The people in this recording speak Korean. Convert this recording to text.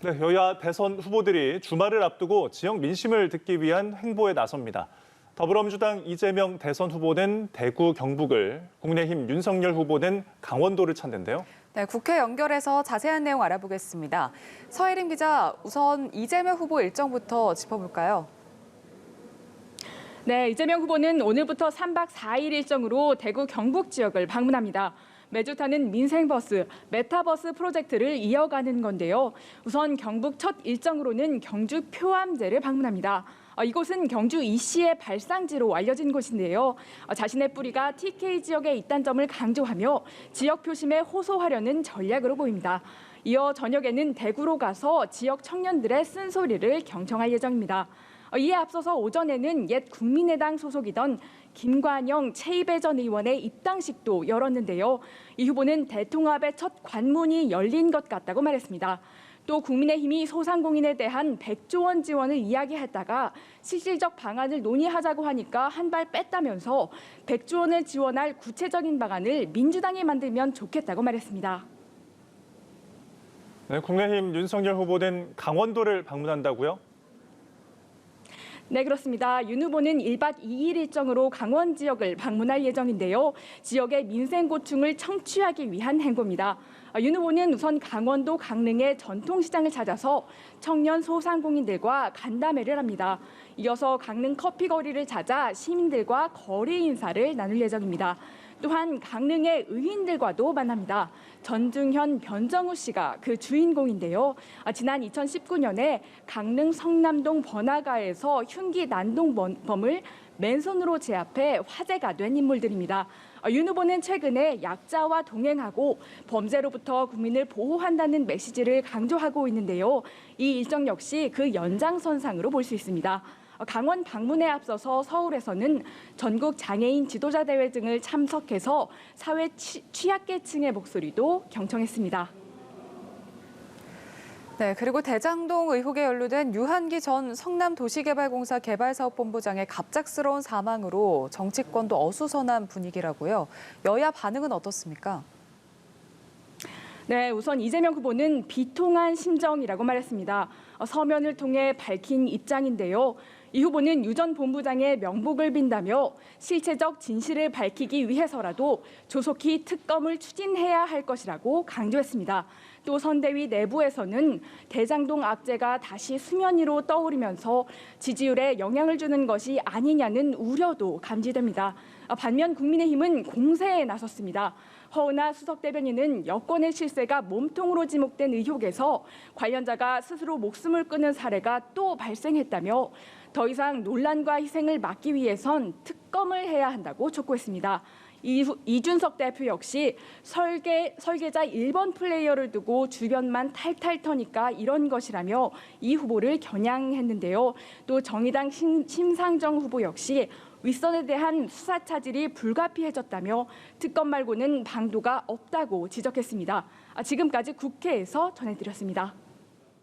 네, 여야 대선 후보들이 주말을 앞두고 지역 민심을 듣기 위한 행보에 나섭니다. 더불어민주당 이재명 대선 후보는 대구, 경북을, 국민의힘 윤석열 후보는 강원도를 찾는데요. 네, 국회 연결해서 자세한 내용 알아보겠습니다. 서혜림 기자, 우선 이재명 후보 일정부터 짚어볼까요? 네, 이재명 후보는 오늘부터 3박 4일 일정으로 대구, 경북 지역을 방문합니다. 매주 타는 민생버스, 메타버스 프로젝트를 이어가는 건데요. 우선 경북 첫 일정으로는 경주 표암제를 방문합니다. 이곳은 경주 이씨의 발상지로 알려진 곳인데요. 자신의 뿌리가 TK 지역에 있다는 점을 강조하며 지역 표심에 호소하려는 전략으로 보입니다. 이어 저녁에는 대구로 가서 지역 청년들의 쓴소리를 경청할 예정입니다. 이에 앞서서 오전에는 옛 국민의당 소속이던 김관영 체이배 전 의원의 입당식도 열었는데요. 이 후보는 대통합의 첫 관문이 열린 것 같다고 말했습니다. 또 국민의힘이 소상공인에 대한 100조 원 지원을 이야기했다가 실질적 방안을 논의하자고 하니까 한 발 뺐다면서 100조 원을 지원할 구체적인 방안을 민주당이 만들면 좋겠다고 말했습니다. 네, 국민의힘 윤석열 후보는 강원도를 방문한다고요? 네, 그렇습니다. 윤 후보는 1박 2일 일정으로 강원 지역을 방문할 예정인데요. 지역의 민생 고충을 청취하기 위한 행보입니다. 윤 후보는 우선 강원도 강릉의 전통시장을 찾아서 청년 소상공인들과 간담회를 합니다. 이어서 강릉 커피거리를 찾아 시민들과 거리 인사를 나눌 예정입니다. 또한 강릉의 의인들과도 만납니다. 전중현, 변정우 씨가 그 주인공인데요. 지난 2019년에 강릉 성남동 번화가에서 흉기 난동범을 맨손으로 제압해 화제가 된 인물들입니다. 윤 후보는 최근에 약자와 동행하고 범죄로부터 국민을 보호한다는 메시지를 강조하고 있는데요. 이 일정 역시 그 연장선상으로 볼 수 있습니다. 강원 방문에 앞서서 서울에서는 전국 장애인 지도자 대회 등을 참석해서 사회 취약계층의 목소리도 경청했습니다. 네, 그리고 대장동 의혹에 연루된 유한기 전 성남도시개발공사 개발사업본부장의 갑작스러운 사망으로 정치권도 어수선한 분위기라고요. 여야 반응은 어떻습니까? 네, 우선 이재명 후보는 비통한 심정이라고 말했습니다. 서면을 통해 밝힌 입장인데요. 이 후보는 유 전 본부장의 명복을 빈다며 실체적 진실을 밝히기 위해서라도 조속히 특검을 추진해야 할 것이라고 강조했습니다. 또 선대위 내부에서는 대장동 악재가 다시 수면 위로 떠오르면서 지지율에 영향을 주는 것이 아니냐는 우려도 감지됩니다. 반면 국민의힘은 공세에 나섰습니다. 허은하 수석 대변인은 여권의 실세가 몸통으로 지목된 의혹에서 관련자가 스스로 목숨을 끊은 사례가 또 발생했다며 더 이상 논란과 희생을 막기 위해선 특검을 해야 한다고 촉구했습니다. 이준석 대표 역시 설계자 1번 플레이어를 두고 주변만 탈탈 터니까 이런 것이라며 이 후보를 겨냥했는데요. 또 정의당 심상정 후보 역시 윗선에 대한 수사 차질이 불가피해졌다며 특검 말고는 방도가 없다고 지적했습니다. 지금까지 국회에서 전해드렸습니다.